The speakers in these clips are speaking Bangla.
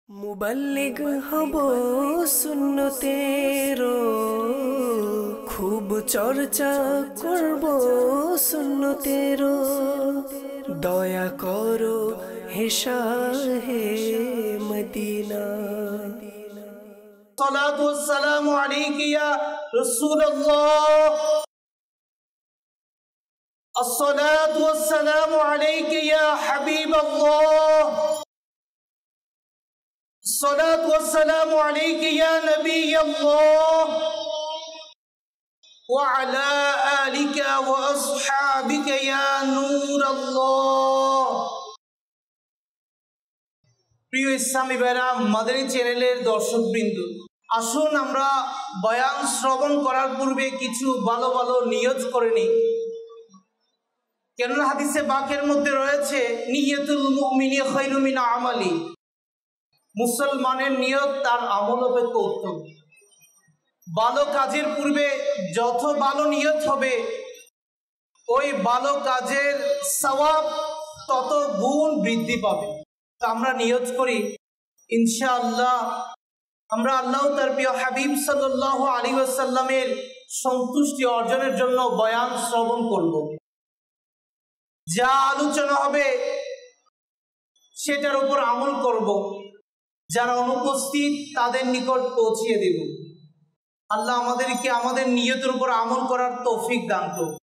मुबल्लिग हब सुन्नतेरो खूब चर्चा करब सुन्नतेरो दया करो हे शाहे मदीना। सलातु वस्सलामु अलैका या रसूलल्लाह, अस्सलातु वस्सलामु अलैका या हबीबल्लाह, अस्सलातु वस्सलामु अलैका या नबीयल्लाह व अला आलिका व अस्हाबिका या नूरल्लाह। প্রিয় ইসলামী ভাইরা, মাদানী চ্যানেলের দর্শকবৃন্দ, আসুন আমরা বয়ান শ্রবণ করার পূর্বে কিছু ভালো ভালো নিয়ত করে নিই। কেননা হাদিসে পাকের মধ্যে রয়েছে নিয়তুল মুমিনি খায়রুম মিন আমালি, মুসলমানের নিয়ত তার আমল অপেক্ষা উত্তম। ভালো কাজের পূর্বে যত ভালো নিয়ত হবে ওই ভালো কাজের সওয়াব তত গুণ বৃদ্ধি পাবে। তো আমরা নিয়ত করি ইনশাআল্লাহ আমরা আল্লাহ তার প্রিয় হাবিব সাল্লাল্লাহু আলাইহি ওয়াসাল্লামের সন্তুষ্টি অর্জনের জন্য বয়ান শ্রবণ করব। যা আলোচনা হবে সেটার উপর আমল করব, যারা অনুপস্থিত তাদের নিকট পৌঁছিয়ে দেব। আল্লাহ আমাদেরকে আমাদের নিয়তের উপর আমল করার তৌফিক দান করুন।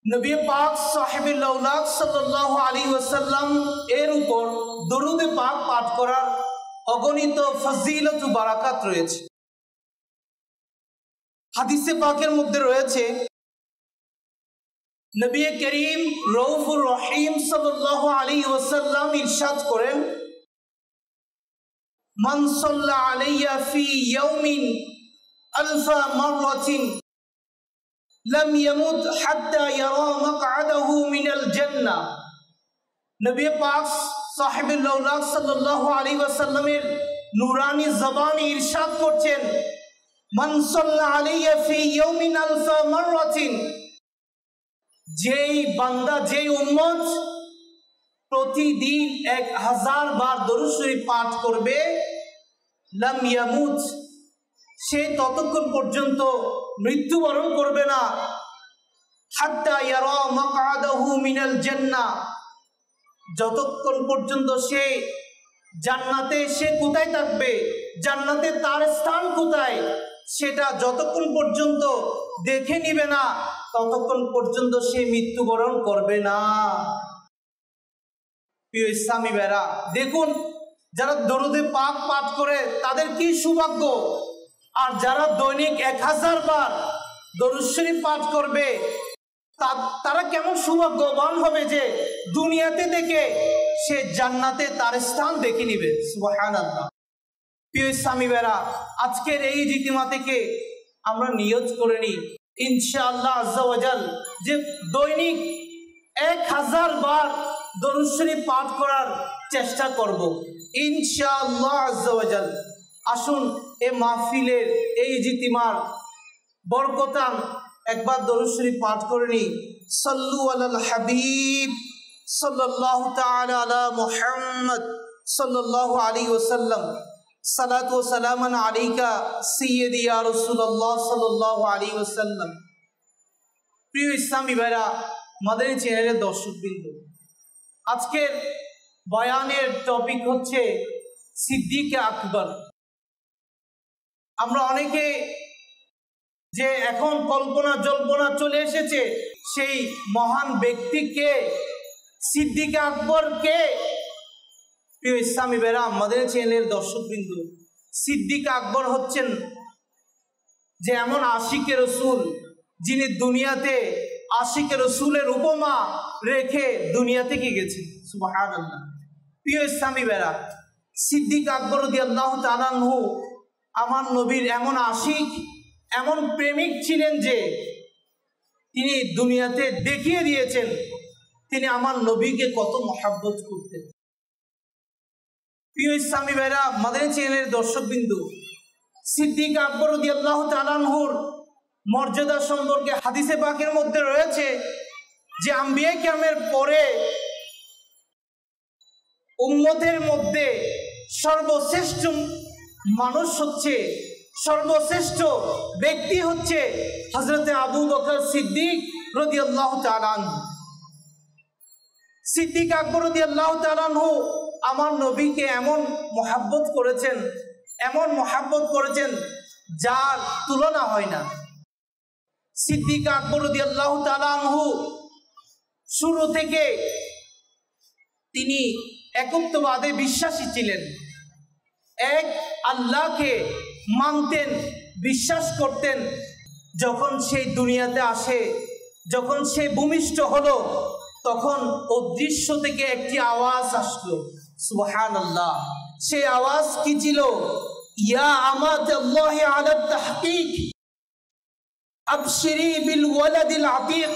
নবী পাক সাহেবে লাউলাক সাল্লাল্লাহু আলাইহি ওয়াসাল্লাম এর উপর দরুদে পাক পাঠ করার অগণিত ফজিলত ও বারাকাত রয়েছে। হাদিসে পাকের মধ্যে রয়েছে নবী করিম রউফুর রহিম সাল্লাল্লাহু আলাইহি ওয়াসাল্লাম ইরশাদ করেন, মান সাল্লা আলাইয়া ফি ইয়াউমিন আলফা মাররাতিন লাম ইয়ামুত হাত্তা ইয়ারা মাকআদাহু মিনাল জান্নাহ। নবী পাক সাহেবে লাউলাক সাল্লাল্লাহু আলাইহি ওয়াসাল্লামের নূরানি জবানে ইরশাদ করছেন, মান সাল্লা আলাইয়া ফি ইয়াউমিন আলফা মাররাতিন, যেই বান্দা যেই উম্মত প্রতিদিন 1000 বার দরুদ শরীফ পাঠ করবে, লাম ইয়ামুত, সে ততক্ষণ পর্যন্ত মৃত্যুবরণ করবে না, হাত্তা ইয়ারা মাকআদাহু মিনাল জান্নাহ, যতক্ষণ পর্যন্ত সে জান্নাতে সে কোথায় থাকবে, জান্নাতে তার স্থান কোথায় সেটা যতক্ষণ পর্যন্ত দেখে নিবে না ততক্ষণ পর্যন্ত সে মৃত্যুবরণ করবে না। প্রিয় ইসলামী ভাইরা, দেখুন যারা দরুদে পাক পাঠ করে তাদের কি সৌভাগ্য, আর যারা দৈনিক 1000 বার দরুদ শরীফ পাঠ করবে তারা কেমন সৌভাগ্যবান হবে যে দুনিয়াতে দেখে সে জান্নাতে তার স্থান দেখে নিবে। সুবহানাল্লাহ। প্রিয় ইসলামী ভাইরা, আজকের এই ইজতিমা থেকে আমরা নিয়ত করে নিই ইনশাআল্লাহ আজ্জা ওয়া জাল যে দৈনিক 1000 বার দরুদ শরীফ পাঠ করার চেষ্টা করব ইনশাআল্লাহ আজ্জা ওয়া জাল। আসুন এই মাহফিলের এই ইজতিমার বরকতান একবার দরুদ শরীফ পাঠ করে নিই। সাল্লু আলাল হাবিব সাল্লাল্লাহু তাআলা আলা মুহাম্মদ সাল্লাল্লাহু আলাইহি ওয়াসাল্লাম, সালাতু ওয়া সালামান আলাইকা সাইয়্যিদি ইয়া রাসূলুল্লাহ সাল্লাল্লাহু আলাইহি ওয়াসাল্লাম। প্রিয় ইসলামী ভাইরা, মাদানী চ্যানেলের দর্শকবৃন্দ, আজকের বয়ানের টপিক হচ্ছে সিদ্দিক আকবর। আমরা অনেকে যে এখন কল্পনা জল্পনা চলে এসেছে সেই মহান ব্যক্তিকে সিদ্দিক আকবর কে। প্রিয় ইসলামী ভাইরা, আমাদের চ্যানেলের দর্শকবৃন্দ, সিদ্দিক আকবর হচ্ছেন যে এমন আশিকে রসুল যিনি দুনিয়াতে আশিকে রসুলের উপমা রেখে দুনিয়া থেকে গেছেন। সুবহানাল্লাহ। প্রিয় ইসলামী ভাইরা, সিদ্দিক আকবর রাদিয়াল্লাহু তাআলা আনহু আমার নবীর এমন আশিক এমন প্রেমিক ছিলেন যে তিনি দুনিয়াতে দেখিয়ে দিয়েছেন তিনি আমার নবীকে কত মহব্বত করতেন। প্রিয় ইসলামী ভাইরা, মাদানী চ্যানেলের দর্শকবৃন্দ, সিদ্দিক আকবর রাদিয়াল্লাহু তাআলা আনহুর মর্যাদা সম্পর্কে হাদিসে পাকের মধ্যে রয়েছে যে আম্বিয়া কিরামের পরে উম্মতের মধ্যে সর্বশ্রেষ্ঠ মানুষ হচ্ছে, সর্বশ্রেষ্ঠ ব্যক্তি হচ্ছে হযরত আবু বকর সিদ্দিক রাদিয়াল্লাহু তাআলা আনহু। সিদ্দিক আকবর রাদিয়াল্লাহু তাআলা আনহু আমার নবীকে এমন মহব্বত করেছেন যার তুলনা হয় না। সিদ্দিক আকবর রাদিয়াল্লাহু তাআলা আনহু শুরু থেকে তিনি একত্ববাদে বিশ্বাসী ছিলেন, এক আল্লাহকে মানতেন, বিশ্বাস করতেন। যখন সেই দুনিয়াতে আসে, যখন সে ভূমিষ্ঠ হলো, তখন অদৃশ্য থেকে একটি আওয়াজ আসলো, সুবহানাল্লাহ। সেই আওয়াজ কি ছিল? ইয়া আমাতাল্লাহি আলা তাহকিক আবশিরি বিল ওয়ালাদিল আতিক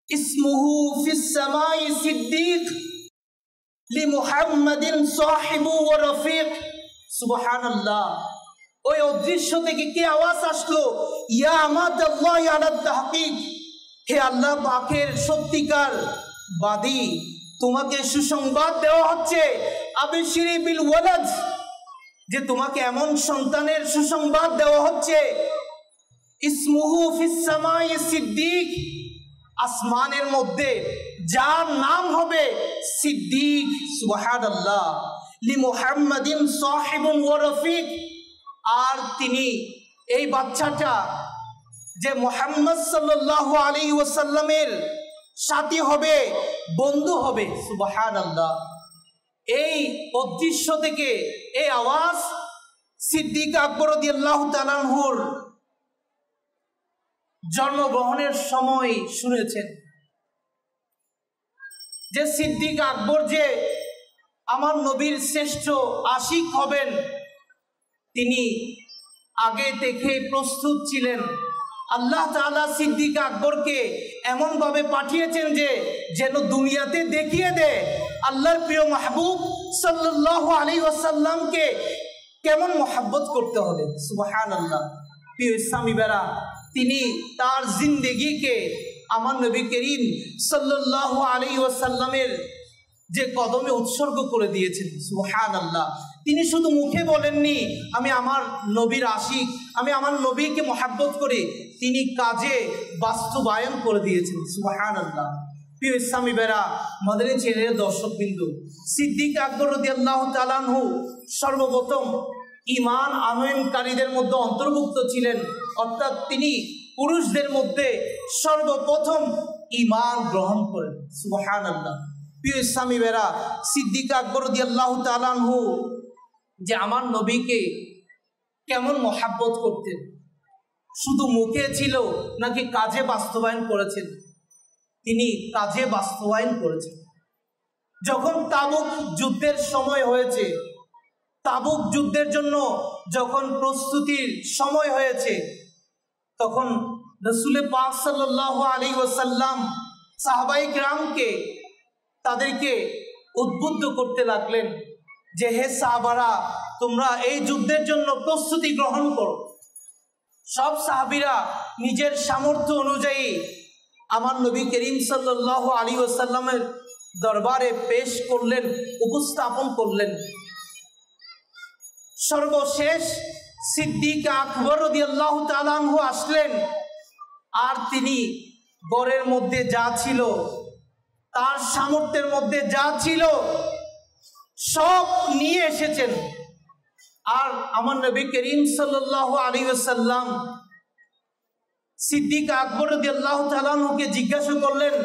ইসমুহু ফিস সামাই সিদ্দিক লিমুহাম্মাদিন সাহিবু ওয়া রফিক। সুবহানাল্লাহ। ওই অদৃশ্য থেকে কি আওয়াজ আসলো? ইয়া আমাতাল্লাহি আলা তাহকিক, হে আল্লাহ পাকের সত্যিকার বাদী, তোমাকে সুসংবাদ দেওয়া হচ্ছে, আবশিরি বিল ওয়ালাদ, যে তোমাকে এমন সন্তানের সুসংবাদ দেওয়া হচ্ছে, ইসমুহু ফিস সামাই সিদ্দিক, আসমানের মধ্যে যার নাম হবে সিদ্দিক। সুবহানাল্লাহ। লিমুহাম্মাদিন সাহিবুন ওয়া রফিক, আর তিনি এই বাচ্চাটা যে মুহাম্মদ সাল্লাল্লাহু আলাইহি ওয়াসাল্লামের সাথী হবে, বন্ধু হবে। সুবহানাল্লাহ। এই অদৃশ্য থেকে এই আওয়াজ সিদ্দিক আকবর রাদিয়াল্লাহু তাআলা আনহুর জন্মগ্রহণের সময় শুনেছেন যে সিদ্দিক আকবর যে আমার নবীর শ্রেষ্ঠ আশিক হবেন, তিনি আগে থেকে প্রস্তুত ছিলেন। আল্লাহ তাআলা সিদ্দিক আকবরকে এমন ভাবে পাঠিয়েছেন যে যেন দুনিয়াতে দেখিয়ে দেয় আল্লাহর প্রিয় মাহবুব সাল্লাল্লাহু আলাইহি ওয়াসাল্লামকে কেমন মহব্বত করতে হবে। সুবহানাল্লাহ। প্রিয় ইসলামী ভাইরা, তিনি তার জিন্দেগিকে আমার নবী করিম সাল্লাল্লাহু আলাইহি ওয়াসাল্লামের যে কদমে উৎসর্গ করে দিয়েছেন। সুবহানাল্লাহ। তিনি শুধু মুখে বলেননি আমি আমার নবীর আশিক, আমি আমার নবীকে মহব্বত করি, তিনি কাজে বাস্তবায়ন করে দিয়েছেন। সুবহানাল্লাহ। প্রিয় ইসলামী ভাইরা, মাদানী চ্যানেলের দর্শকবৃন্দ, সিদ্দিক আকবর রাদিয়াল্লাহু তাআলা আনহু সর্বপ্রথম ঈমান আনয়নকারীদের মধ্যে অন্তর্ভুক্ত ছিলেন, অর্থাৎ তিনি পুরুষদের মধ্যে সর্বপ্রথম ঈমান গ্রহণ করেন। সুবহানাল্লাহ। প্রিয় ইসলামী ভাইরা, সিদ্দিক আকবর রাদিয়াল্লাহু তাআলা আনহু যে আমার নবীকে কেমন মহব্বত করতেন, শুধু মুখে ছিল নাকি কাজে বাস্তবায়ন করেছেন? তিনি কাজে বাস্তবায়ন করেছেন। যখন তাবুক যুদ্ধের সময় হয়েছে, তাবুক যুদ্ধের জন্য যখন প্রস্তুতির সময় হয়েছে, তখন রাসূল পাক সাল্লাল্লাহু আলাইহি ওয়াসাল্লাম সাহাবায়ে কিরামকে তাদেরকে উদ্বুদ্ধ করতে লাগলেন যে হে সাহাবারা, তোমরা এই যুদ্ধের জন্য প্রস্তুতি গ্রহণ করো। সব সাহাবীরা নিজের সামর্থ্য অনুযায়ী আমার নবী করিম সাল্লাল্লাহু আলাইহি ওয়াসাল্লামের দরবারে পেশ করলেন, উপস্থাপন করলেন। সর্বশেষ সিদ্দিক আকবর রাদিয়াল্লাহু তাআলা আনহু আসলেন, আর তিনি ঘরের মধ্যে যা ছিল, তার সামর্থ্যের মধ্যে যা ছিল সব নিয়ে এসেছেন। আর আমার নবী করিম সাল্লাল্লাহু আলাইহি ওয়াসাল্লাম সিদ্দিক আকবর রাদিয়াল্লাহু তাআলা আনহুকে জিজ্ঞাসা করলেন,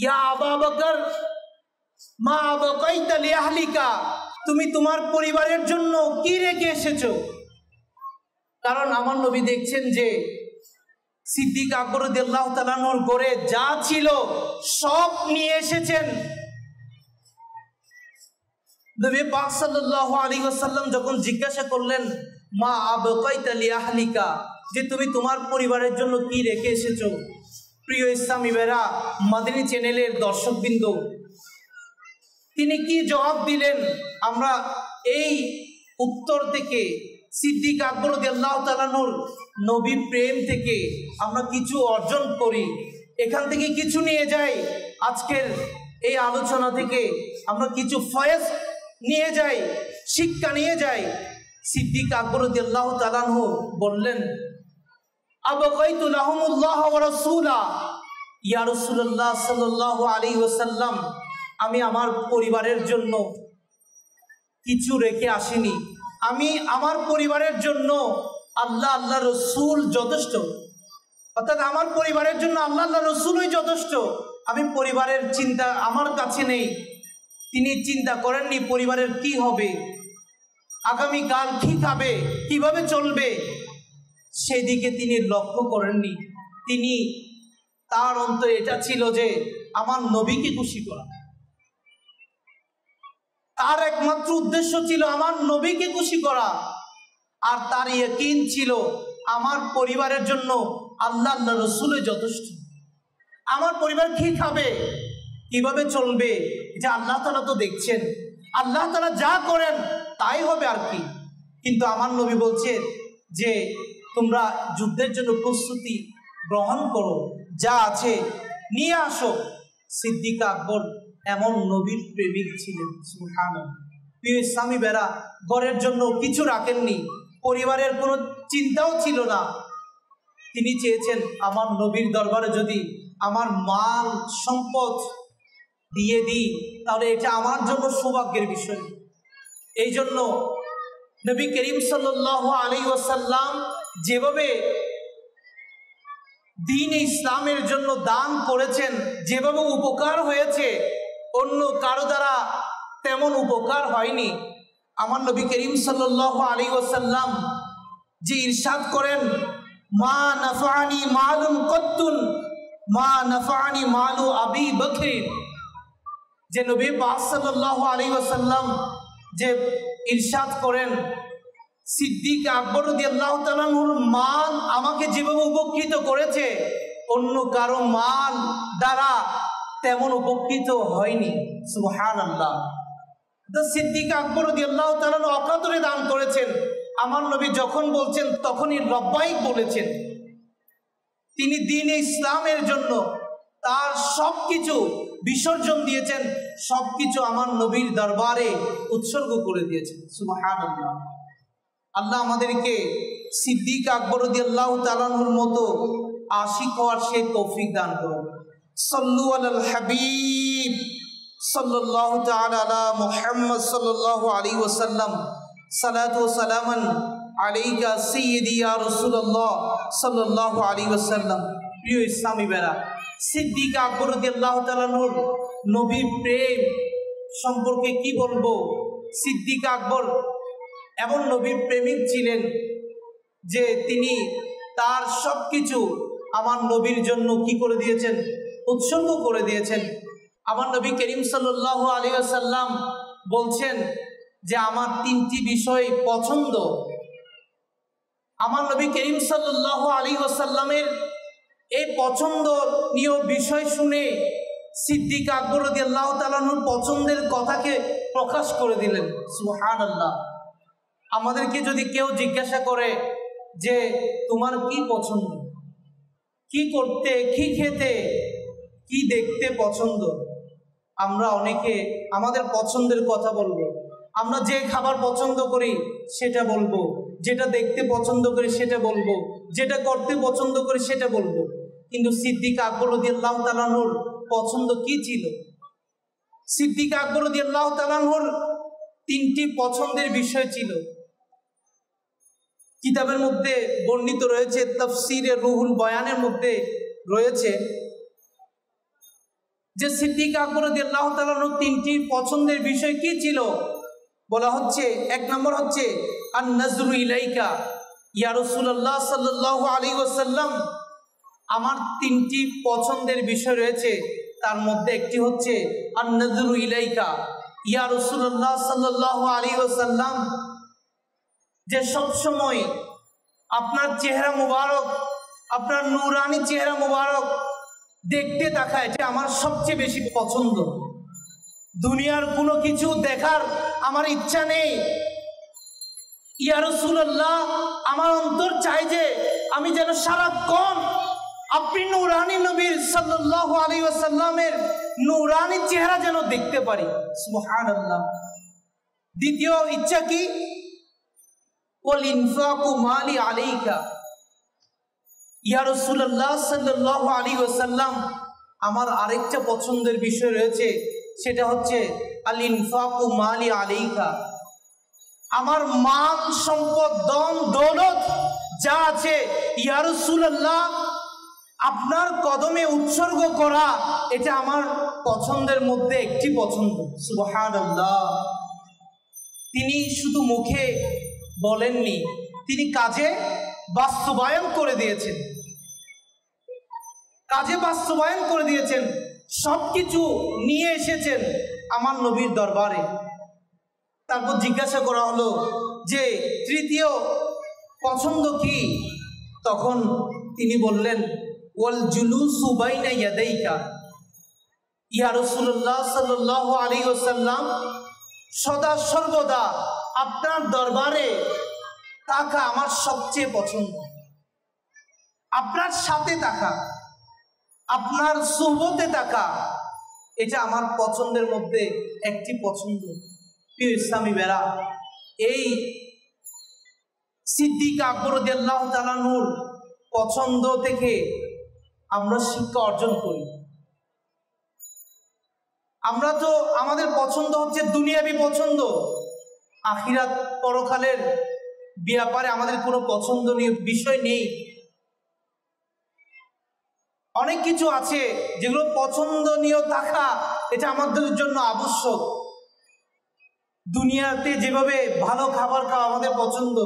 ইয়া আবু বকর মা বাকাইতা লি আহলিকা, তুমি তোমার পরিবারের জন্য কি রেখে এসেছো? কারণ আমার নবী দেখছেন যে সিদ্দিক আকবর রাদিয়াল্লাহু তাআলা আনহুর ঘরে যা ছিল সব নিয়ে এসেছেন। নবী পাক সাল্লাল্লাহু আলাইহি ওয়াসাল্লাম যখন জিজ্ঞাসা করলেন মা আবাকাইতা লি আহলিকা, যে তুমি তোমার পরিবারের জন্য কি রেখে এসেছো? প্রিয় ইসলামী ভাইরা, মাদানী চ্যানেলের দর্শকবৃন্দ, তিনি কি জবাব দিলেন? আমরা এই উত্তর থেকে সিদ্দিক আকবর রাদিয়াল্লাহু তাআলা আনহুর নবী প্রেম থেকে আমরা কিছু অর্জন করি, এখান থেকে কিছু নিয়ে যাই। আজকের এই আলোচনা থেকে আমরা কিছু ফয়েজ নিয়ে যাই, শিক্ষা নিয়ে যাই। সিদ্দিক আকবর রাদিয়াল্লাহু তাআলা আনহু বললেন, আবগাইতু লাহুমুল্লাহ ওয়া রাসূলা, ইয়া রাসূলুল্লাহ সাল্লাল্লাহু আলাইহি ওয়াসাল্লাম, আমি আমার পরিবারের জন্য কিছু রেখে আসিনি। আমি আমার পরিবারের জন্য আল্লাহ আল্লাহ রসুল যথেষ্ট, অর্থাৎ আমার পরিবারের জন্য আল্লাহ আল্লাহ রসুলই যথেষ্ট। আমি পরিবারের চিন্তা আমার কাছে নেই। তিনি চিন্তা করেননি পরিবারের কি হবে, আগামীকাল কি খাবে, কিভাবে চলবে, সেদিকে তিনি লক্ষ্য করেননি। তিনি তার অন্তরে এটা ছিল যে আমার নবীকে খুশি করা। তার একমাত্র উদ্দেশ্য ছিল আমার নবীকে খুশি করা। আর তার ইয়াকিন ছিল আমার পরিবারের জন্য আল্লাহ আল্লাহ রসুলের যথেষ্ট। আমার পরিবার কি খাবে, কিভাবে চলবে, এটা আল্লাহ তাআলা তো দেখছেন, আল্লাহ তাআলা যা করেন তাই হবে আর কি। কিন্তু আমার নবী বলছে যে তোমরা যুদ্ধের জন্য প্রস্তুতি গ্রহণ করো, যা আছে নিয়ে আসো। সিদ্দিক আকবর এমন নবীর প্রেমিক ছিলেন, সুবহানাল্লাহ। প্রিয় ইসলামী বেরা, ঘরের জন্য কিছু রাখেননি, পরিবারের কোনো চিন্তাও ছিল না। তিনি চেয়েছেন আমার নবীর দরবারে যদি আমার মাল সম্পদ দিয়ে দিই তাহলে এটা আমার জন্য সৌভাগ্যের বিষয়। এই জন্য নবী করিম সাল্লাল্লাহু আলাইহি ওয়াসাল্লাম যেভাবে দ্বীন ইসলামের জন্য দান করেছেন, যেভাবে উপকার হয়েছে, অন্য কারো দ্বারা তেমন উপকার হয়নি। আমার নবী করিম সাল্লাল্লাহু আলাইহি ওয়াসাল্লাম যে ইরশাদ করেন, মা নাফানি মালুন কত্তুন মা নাফানি মালু আবি বকর, যে নবী পাক সাল্লাল্লাহু আলাইহি ওয়াসাল্লাম যে ইরশাদ করেন, সিদ্দিক আকবর রাদিয়াল্লাহু তাআলা আনহুর মাল আমাকে যেভাবে উপকৃত করেছে অন্য কারো মাল দ্বারা তেমন উপকৃত হয়নি। সুবহানাল্লাহ। তো সিদ্দিক আকবর রাদিয়াল্লাহু তাআলা আনহু অকাতরে দান করেছেন। আমার নবী যখন বলছেন তখনই লব্বাইক বলেছেন। তিনি দ্বীন ইসলামের জন্য তার সবকিছু বিসর্জন দিয়েছেন, সবকিছু আমার নবীর দরবারে উৎসর্গ করে দিয়েছেন। সুবহানাল্লাহ। আল্লাহ আমাদেরকে সিদ্দিক আকবর রাদিয়াল্লাহু তাআলা আনহুর মতো আশিক হওয়ার সেই তৌফিক দান করুন। সাল্লু আলাল হাবিব সাল্লাল্লাহু তাআলা আলা মুহাম্মদ সাল্লাল্লাহু আলাইহি ওয়াসাল্লাম। সালাতু ওয়া সালামান আলাইকা সাইয়্যিদি ইয়া রাসূলুল্লাহ সাল্লাল্লাহু আলাইহি ওয়াসাল্লাম। প্রিয় ইসলামী বেরা, সিদ্দিক আকবর রাদিয়াল্লাহু তাআলা আনহুর নবীর প্রেম সম্পর্কে কি বলবো। সিদ্দিক আকবর এমন নবীর প্রেমিক ছিলেন যে তিনি তার সবকিছু আমার নবীর জন্য কি করে দিয়েছেন, উৎসর্গ করে দিয়েছেন। আমার নবী করিম সাল্লাল্লাহু আলাইহি ওয়াসাল্লাম বলছেন যে আমার তিনটি বিষয় পছন্দ। আমার নবী করিম সাল্লাল্লাহু আলাইহি ওয়াসাল্লামের এই পছন্দনীয় বিষয় শুনে সিদ্দিক আকবর রাদিয়াল্লাহু তাআলা আনহুর পছন্দের কথাকে প্রকাশ করে দিলেন। সুবহানাল্লাহ। আমাদেরকে যদি কেউ জিজ্ঞাসা করে যে তোমার কি পছন্দ, কি করতে, কি খেতে, কি দেখতে পছন্দ, আমরা অনেকে আমাদের পছন্দের কথা বলবো। আমরা যে খাবার পছন্দ করি সেটা বলবো, যেটা দেখতে পছন্দ করি সেটা বলবো, যেটা করতে পছন্দ করি সেটা বলবো। কিন্তু সিদ্দিক আকবর রাদিয়াল্লাহু তাআলা আনহুর পছন্দ কি ছিল? সিদ্দিক আকবর রাদিয়াল্লাহু তাআলা আনহুর তিনটি পছন্দের বিষয় ছিল। কিতাবের মধ্যে বর্ণিত রয়েছে, তাফসীরে রুহুল বয়ানের মধ্যে রয়েছে যে সিদ্দিক আকবর রাদিয়াল্লাহু তাআলা আনহুর তিনটি পছন্দের বিষয় কি ছিল। বলা হচ্ছে, এক নম্বর হচ্ছে আন নাজরু ইলাইকা ইয়া রাসূলুল্লাহ সাল্লাল্লাহু আলাইহি ওয়াসাল্লাম। আমার তিনটি পছন্দের বিষয় রয়েছে, তার মধ্যে একটি হচ্ছে আন নাজরু ইলাইকা ইয়া রাসূলুল্লাহ সাল্লাল্লাহু আলাইহি ওয়াসাল্লাম, যে সবসময় আপনার চেহারা মুবারক, আপনার নূরানি চেহারা মুবারক দেখতে থাকা, এটা আমার সবচেয়ে বেশি পছন্দ। দুনিয়ার কোনো কিছু দেখার আমার ইচ্ছা নেই। ইয়া রাসূলুল্লাহ, আমার অন্তর চায় যে আমি যেন সারাক্ষণ আপনি নূরানি নবীর সাল্লাল্লাহু আলাইহি ওয়াসাল্লামের নূরানি চেহারা যেন দেখতে পারি। সুবহানাল্লাহ। দ্বিতীয় ইচ্ছা কি? ওয়াল ইনফাকু মালি আলাইকা। ইয়া রাসূলুল্লাহ সাল্লাল্লাহু আলাইহি ওয়াসাল্লাম, আমার আরেকটা পছন্দের বিষয় রয়েছে, সেটা হচ্ছে আল ইনফাকু মালি আলাইকা। আমার মাল সম্পদ ধন দৌলত যা আছে ইয়া রাসূলুল্লাহ আপনার কদমে উৎসর্গ করা, এটা আমার পছন্দের মধ্যে একটি পছন্দ। সুবহানাল্লাহ। তিনি শুধু মুখে বলেননি, তিনি কাজে বাস্তবায়ন করে দিয়েছেন, কাজে বাস্তবায়ন করে দিয়েছেন। সবকিছু নিয়ে এসেছেন আমার নবীর দরবারে। তারপর জিজ্ঞাসা করা হলো যে তৃতীয় পছন্দ কি? তখন তিনি বললেন ওয়াল জুলুসু বাইনা ইয়াদাইকা। ইয়া রাসূলুল্লাহ সাল্লাল্লাহু আলাইহি ওয়াসাল্লাম, সদা সর্বদা আপনার দরবারে থাকা আমার সবচেয়ে পছন্দ। আপনার সাথে থাকা, আপনার সুহবতে থাকা, এটা আমার পছন্দের মধ্যে একটি পছন্দ। প্রিয় ইসলামী বেরা, এই সিদ্দিক আকবর রাদিয়াল্লাহু তাআলা নূর পছন্দ থেকে আমরা শিক্ষা অর্জন করি। আমরা তো আমাদের পছন্দ হচ্ছে দুনিয়াবি পছন্দ, আখিরাত পরকালের ব্যাপারে আমাদের কোনো পছন্দনীয় বিষয় নেই। অনেক কিছু আছে যেগুলো পছন্দনীয় থাকা এটা আমাদের জন্য আবশ্যক। দুনিয়াতে যেভাবে ভালো খাবার খাওয়া আমাদের পছন্দ,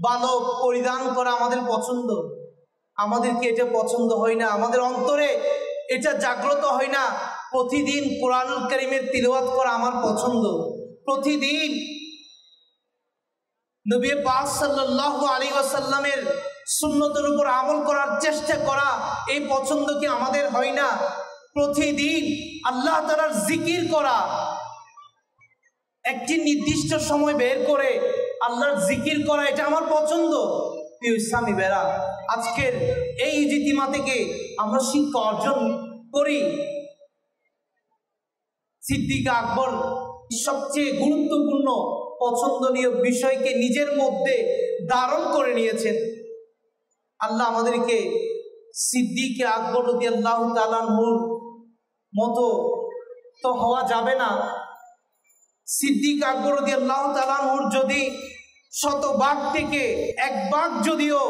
ভালো পরিধান করা আমাদের পছন্দ, আমাদেরকে এটা পছন্দ হয় না, আমাদের অন্তরে এটা জাগ্রত হয় না। প্রতিদিন কোরআনুল কারীমের তিলাওয়াত করা আমার পছন্দ, প্রতিদিন নবী পাক সাল্লাল্লাহু আলাইহি ওয়াসাল্লামের সুন্নতের উপর আমল করার চেষ্টা করা, এই পছন্দ কি আমাদের হয় না? প্রতিদিন আল্লাহ তাআলার জিকির করা, একটি নির্দিষ্ট সময় বের করে আল্লাহর জিকির করা, এটা আমার পছন্দ। প্রিয় ইসলামী বেরা, আজকের এই ইজতিমা থেকে আমরা শিক্ষা অর্জন করি। সিদ্দিক আকবর সবচেয়ে গুরুত্বপূর্ণ পছন্দনীয় বিষয়কে নিজের মধ্যে ধারণ করে নিয়েছেন। আল্লাহ আমাদেরকে সিদ্দিক আকবর রাদিয়াল্লাহু তাআলা আনহুর মতো তো হওয়া যাবে না। সিদ্দিক আকবর রাদিয়াল্লাহু তাআলা আনহুর যদি 100 ভাগ থেকে 1 ভাগ যদিও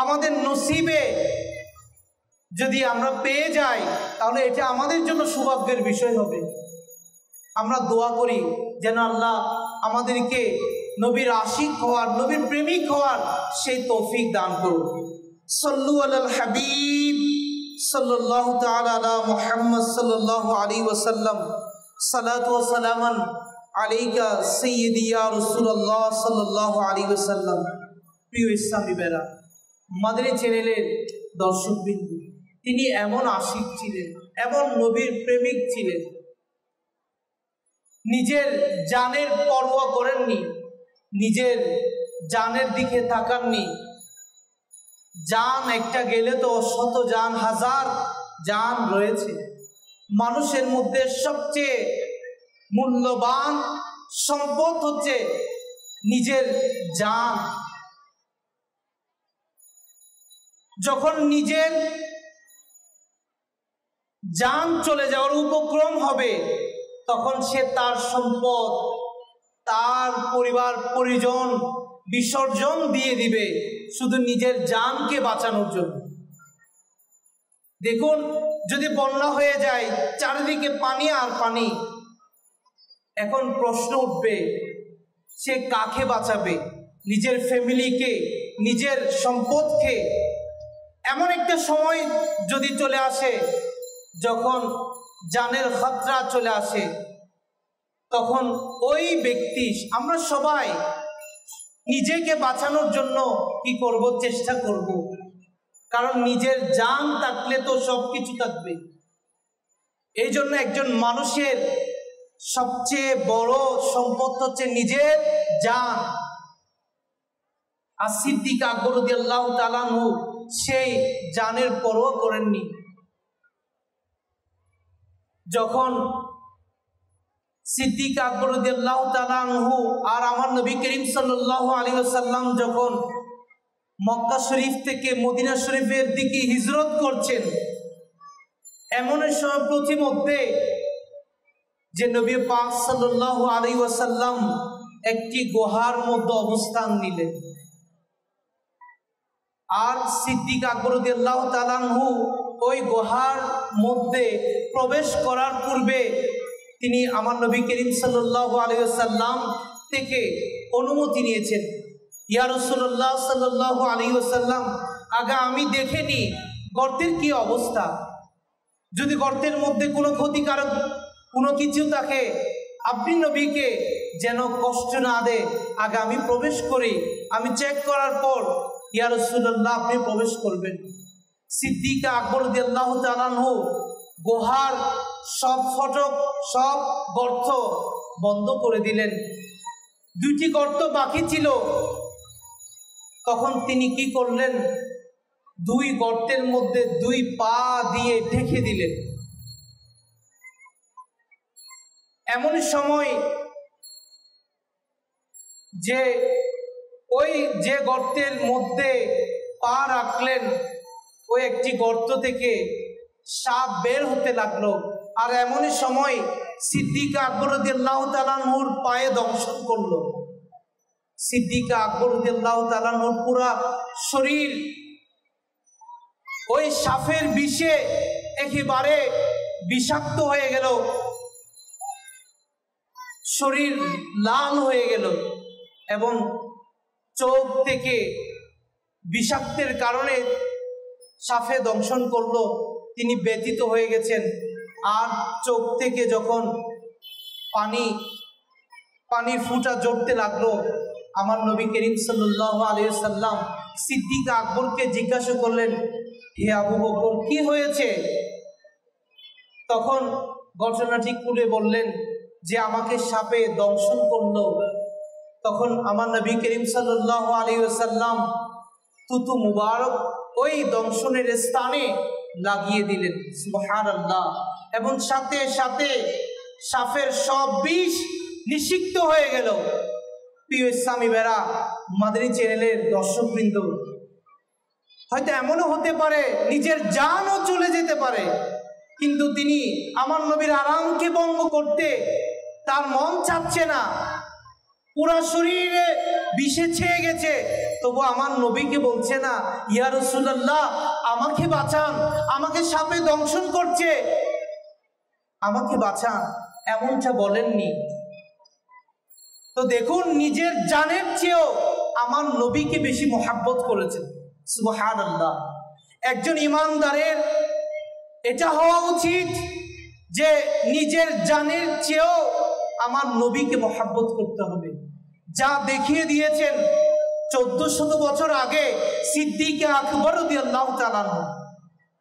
আমাদের নসিবে যদি আমরা পেয়ে যাই, তাহলে এটা আমাদের জন্য সৌভাগ্যের বিষয় হবে। আমরা দোয়া করি যেন আল্লাহ আমাদেরকে নবীর আশিক হওয়ার, নবীর প্রেমিক হওয়ার সেই তৌফিক দান করুন। সাল্লু আলাল হাবিব সাল্লাল্লাহু তাআলা আলা মুহাম্মদ সাল্লাল্লাহু আলাইহি ওয়াসাল্লাম। সালাতু ওয়া সালামান আলাইকা সাইয়্যিদি ইয়া রাসূলুল্লাহ সাল্লাল্লাহু আলাইহি ওয়াসাল্লাম। প্রিয় ইসলামী বেরা, মাদানী চ্যানেলের দর্শকবৃন্দ, তিনি এমন আশিক ছিলেন, এমন নবীর প্রেমিক ছিলেন, নিজের জানের পরোয়া করেননি, নিজের জানের দিকে তাকাননি। জান একটা গেলে তো 100 জান, 1000 জান রয়েছে। মানুষের মধ্যে সবচেয়ে মূল্যবান সম্পদ হচ্ছে নিজের জান। যখন নিজের জান চলে যাওয়ার উপক্রম হবে, তখন সে তার সম্পদ, তার পরিবার পরিজন বিসর্জন দিয়ে দিবে শুধু নিজের জানকে বাঁচানোর জন্য। দেখুন, যদি বন্যা হয়ে যায়, চারিদিকে পানি আর পানি, এখন প্রশ্ন উঠবে সে কাকে বাঁচাবে? নিজের ফ্যামিলিকে, নিজের সম্পদকে। এমন একটা সময় যদি চলে আসে যখন জানের খতরা চলে আসে, তখন ওই ব্যক্তি, আমরা সবাই নিজেকে বাঁচানোর জন্য কি করব? চেষ্টা করব। কারণ নিজের জান থাকলে তো সব কিছু থাকবে। এই জন্য একজন মানুষের সবচেয়ে বড় সম্পদ হচ্ছে নিজের জান। আর সিদ্দিক আকবর রাদিয়াল্লাহু তাআলা আনহু সেই জানের পরোয়া করেননি। যখন সিদ্দিক আকবর রাদিয়াল্লাহু তাআলা আনহু আর আমার নবী করিম সাল্লাল্লাহু আলাইহি ওয়াসাল্লাম যখন মক্কা শরীফ থেকে মদিনা শরীফের দিকে হিজরত করছেন, এমন সময় প্রতিমধ্যে যে নবী পাক সাল্লাল্লাহু আলাইহি ওয়াসাল্লাম একটি গুহার মধ্যে অবস্থান নিলেন। আর সিদ্দিক আকবর রাদিয়াল্লাহু তাআলা আনহু ওই গুহার মধ্যে প্রবেশ করার পূর্বে তিনি আমার নবী করিম সাল্লাল্লাহু আলাইহি ওয়াসাল্লাম থেকে অনুমতি নিয়েছেন। ইয়া রাসূলুল্লাহ সাল্লাল্লাহু আলাইহি ওয়াসাল্লাম, আগে আমি দেখে নি গর্তের কি অবস্থা, যদি গর্তের মধ্যে কোনো ক্ষতিকারক কোনো কিছু থাকে আপনি নবীকে যেন কষ্ট না দেয়, আগে আমি প্রবেশ করি, আমি চেক করার পর ইয়া রাসূলুল্লাহ আপনি প্রবেশ করবেন। সিদ্দিক আকবর রাদিয়াল্লাহু তাআলা আনহু গুহার সব ফটক সব গর্ত বন্ধ করে দিলেন। দুইটি গর্ত বাকি ছিল, তখন তিনি কি করলেন, দুই গর্তের মধ্যে দুই পা দিয়ে ঢেকে দিলেন। এমন সময় যে ওই যে গর্তের মধ্যে পা রাখলেন ওই একটি গর্ত থেকে সাপ বের হতে লাগলো। আর এমনই সময় সিদ্দিক আকবর রাদিয়াল্লাহু তাআলা আনহুর পায়ে দংশন করলো। সিদ্দিক আকবর রাদিয়াল্লাহু তাআলা আনহুর পুরা শরীর ওই সাপের বিষে একেবারে বিষাক্ত হয়ে গেল, শরীর লাল হয়ে গেল এবং চোখ থেকে বিষাক্তের কারণে সাপে দংশন করলো, তিনি ব্যথিত হয়ে গেছেন। আর চোখ থেকে যখন পানি ফুটা জড়তে লাগলো, আমার নবী করিম সাল্লাল্লাহু আলাইহি ওয়াসাল্লাম সিদ্দিক আকবরকে জিজ্ঞাসা করলেন, হে আবু বকর কি হয়েছে? তখন ঘটনাটি খুলে বললেন যে আমাকে সাপে দংশন করলো। তখন আমার নবী করিম সাল্লাল্লাহু আলাইহি ওয়াসাল্লাম থুতু মুবারক ওই দংশনের স্থানে লাগিয়ে দিলেন, সুবহানাল্লাহ। এবং সাথে সাথে সাপের সব বিষ নিষিক্ত হয়ে গেল। প্রিয় ইসলামী ভাইরা, মাদানী চ্যানেলের দর্শকবৃন্দ, হয়তো এমনও হতে পারে নিজের জানও চলে যেতে পারে, কিন্তু তিনি আমার নবীর আরামকে ভঙ্গ করতে তার মন চাচ্ছে না, পুরা শরীরে বিষে ছেয়ে গেছে, তবু আমার নবীকে বলছে না ইয়া রাসূলুল্লাহ আমাকে বাঁচান, আমাকে সাপে দংশন করছে, আমাকে বাঁচান, এমনটা বলেননি। তো দেখুন, নিজের জানের চেয়েও আমার নবীকে বেশি মহব্বত করেছেন, সুবহানাল্লাহ। একজন ইমানদারের এটা হওয়া উচিত যে নিজের জানের চেয়েও আমার নবীকে মহব্বত করতে হবে। যা দেখিয়ে দিয়েছেন 1400 বছর আগে সিদ্দিক আকবর রাদিয়াল্লাহু তাআলা আনহু।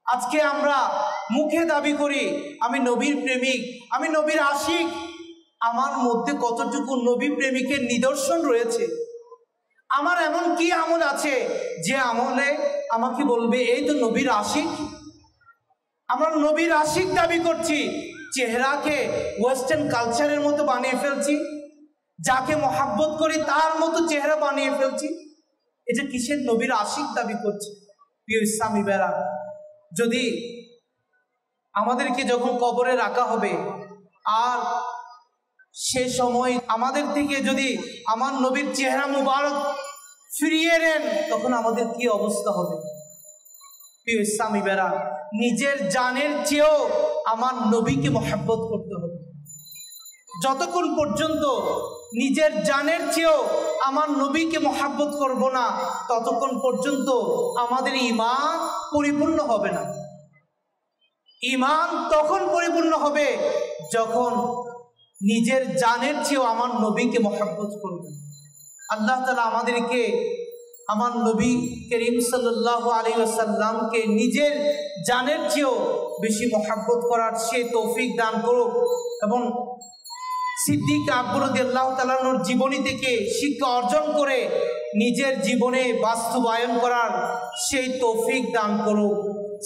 আজকে আমরা মুখে দাবি করি আমি নবীর প্রেমিক, আমি নবীর আশিক, আমার মধ্যে কতটুকু নবী প্রেমিকের নিদর্শন রয়েছে? আমার এমন কি আমল আছে যে আমলে আমাকে বলবে এই তো নবীর আশিক? আমরা নবীর আশিক দাবি করছি, চেহারাকে ওয়েস্টার্ন কালচারের মতো বানিয়ে ফেলছি, যাকে মহাব্বত করি তার মতো চেহারা বানিয়ে ফেলছি। এটা কিসের নবীর আশিক দাবি করছি? প্রিয় ইসলামী ভাইরা, যদি আমাদেরকে যখন কবরে রাখা হবে আর সে সময় আমাদের থেকে যদি আমার নবীর চেহারা মুবারক ফিরিয়ে নেন, তখন আমাদের কি অবস্থা হবে? প্রিয় ইসলামী ভাইরা, নিজের জানের চেয়েও আমার নবীকে মহব্বত করতে হবে। যতক্ষণ পর্যন্ত নিজের জানের চেয়েও আমার নবীকে মহব্বত করব না, ততক্ষণ পর্যন্ত আমাদের ঈমান পরিপূর্ণ হবে না। ঈমান তখন পরিপূর্ণ হবে যখন নিজের জানের চেয়েও আমার নবীকে মহব্বত করবে। আল্লাহ তাআলা আমাদেরকে আমার নবী করিম সাল্লাল্লাহু আলাইহি ওয়াসাল্লামকে নিজের জানের চেয়েও বেশি মহব্বত করার সে তৌফিক দান করুক, এবং সিদ্দিক আকবর রাদিয়াল্লাহু তাআলা আনহুর জীবনী থেকে শিক্ষা অর্জন করে নিজের জীবনে বাস্তবায়ন করার সেই তৌফিক দান করুক।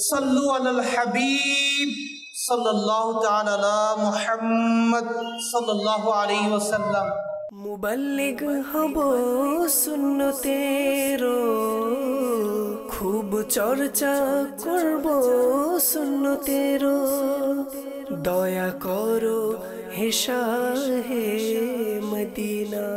সাল্লু আলাল হাবিব सल्लल्लाहु ताला अला मुहम्मद सल्लल्लाहु अलैहि वसल्लम। मुबल्लिग हब सुन्नतेरो खूब चर्चा करब सुन्नतेरो दया करो हे शाहे मदीना।